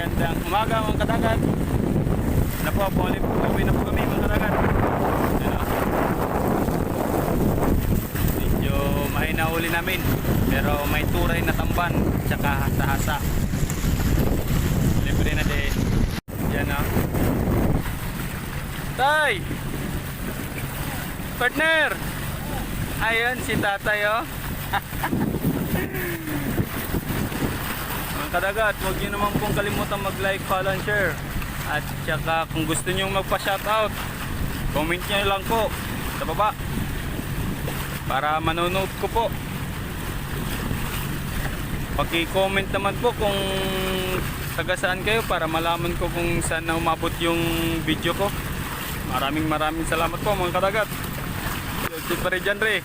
Magandang umaga mga kadagat. Na po, pauwi na po kami mga kadagat. Ano? Medyo mahina uli namin. Pero may turay na tamban. Tsaka hasa-hasa. Libre na din. Yan o. Tay! Partner! Ayun si tatay o. Mga kadagat, huwag nyo naman pong kalimutan mag-like, follow, and share. At saka kung gusto nyo magpa-shoutout, comment nyo lang po sa baba para manonood ko po. Paki-comment naman po kung taga saan kayo para malaman ko kung saan na umabot yung video ko. Maraming salamat po mga kadagat. Ito pa rin dyan, Re.